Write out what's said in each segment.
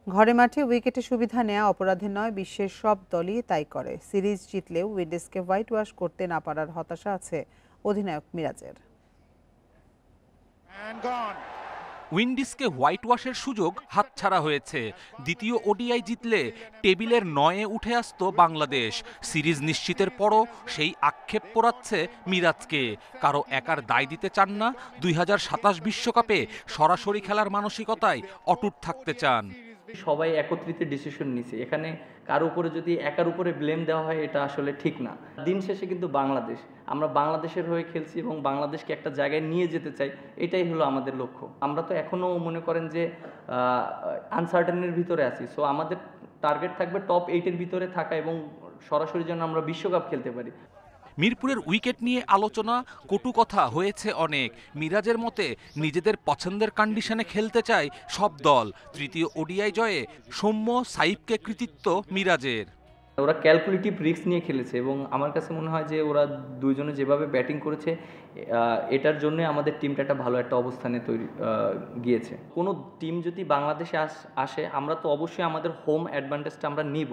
ঘরে মাঠে উইকেটে সুবিধা নেওয়া অপরাধে নয়, বিশ্বের সব দলই তাই করে। সিরিজ জিতলেও উইন্ডিজকে হোয়াইট ওয়াশ করতে না পারার হতাশা আছে অধিনায়ক মিরাজের। উইন্ডিজকে হোয়াইট ওয়াশের সুযোগ হাতছাড়া হয়েছে। দ্বিতীয় ওডিআই জিতলে টেবিলের 9-এ উঠে আসতো বাংলাদেশ। সিরিজ নিশ্চিতের পরও সেই আক্ষেপ পোড়াচ্ছে মিরাজকে। কারো একার দায় দিতে চান না, 2027 বিশ্বকাপে সরাসরি খেলার মানসিকতায় অটুট থাকতে চান। সবাই একত্রিত ডিসিশন নিছে, এখানে কারো উপরে যদি একার উপরে ব্লেম দেওয়া হয় এটা আসলে ঠিক না। দিন শেষে কিন্তু বাংলাদেশ, আমরা বাংলাদেশের হয়ে খেলছি এবং বাংলাদেশকে একটা জায়গায় নিয়ে যেতে চাই, এটাই হলো আমাদের লক্ষ্য। আমরা তো এখনও মনে করেন যে আনসার্টেনের ভিতরে আছি, সো আমাদের টার্গেট থাকবে টপ 8-এর ভিতরে থাকা এবং সরাসরি যেন আমরা বিশ্বকাপ খেলতে পারি। মিরপুরের উইকেট নিয়ে আলোচনা, কটু কথা হয়েছে অনেক। মিরাজের মতে নিজেদের পছন্দের কন্ডিশনে খেলতে চায় সব দল। তৃতীয় ওডিআই জয়ে সৌম্য সাইফকে কৃতিত্ব মিরাজের। ওরা ক্যালকুলেটিভ রিস্ক নিয়ে খেলেছে এবং আমার কাছে মনে হয় যে ওরা দুইজনে যেভাবে ব্যাটিং করেছে এটার জন্য আমাদের টিমটা একটা ভালো একটা অবস্থানে গিয়েছে। কোনো টিম যদি বাংলাদেশে আসে আমরা তো অবশ্যই আমাদের হোম অ্যাডভান্টেজটা আমরা নিব,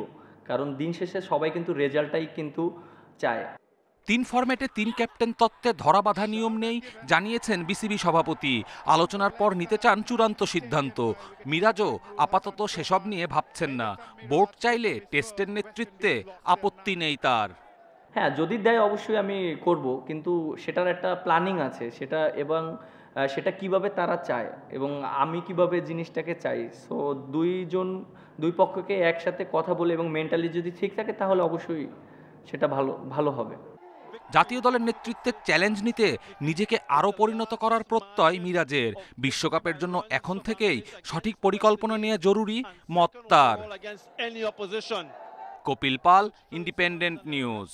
কারণ দিন শেষে সবাই কিন্তু রেজাল্টটাই কিন্তু চায়। 3 ফরম্যাটে 3 ক্যাপ্টেন তত্ত্বে ধরাবাঁধা নিয়ম নেই, জানিয়েছেন বিসিবি সভাপতি। আলোচনার পর নিতে চান চূড়ান্ত সিদ্ধান্ত। মিরাজও আপাতত সেসব নিয়ে ভাবছেন না। বোর্ড চাইলে টেস্টের নেতৃত্বে আপত্তি নেই তার। হ্যাঁ, যদি দেয় অবশ্যই আমি করব, কিন্তু সেটার একটা প্ল্যানিং আছে সেটা, এবং সেটা কিভাবে তারা চায় এবং আমি কিভাবে জিনিসটাকে চাই। সো দুই পক্ষকে একসাথে কথা বলে এবং মেন্টালি যদি ঠিক থাকে তাহলে অবশ্যই সেটা ভালো হবে। জাতীয় দলের নেতৃত্বের চ্যালেঞ্জ নিতে নিজেকে আরও পরিণত করার প্রত্যয় মিরাজের। বিশ্বকাপের জন্য এখন থেকেই সঠিক পরিকল্পনা নেওয়া জরুরি, মত তার। কপিল পাল, ইন্ডিপেন্ডেন্ট নিউজ।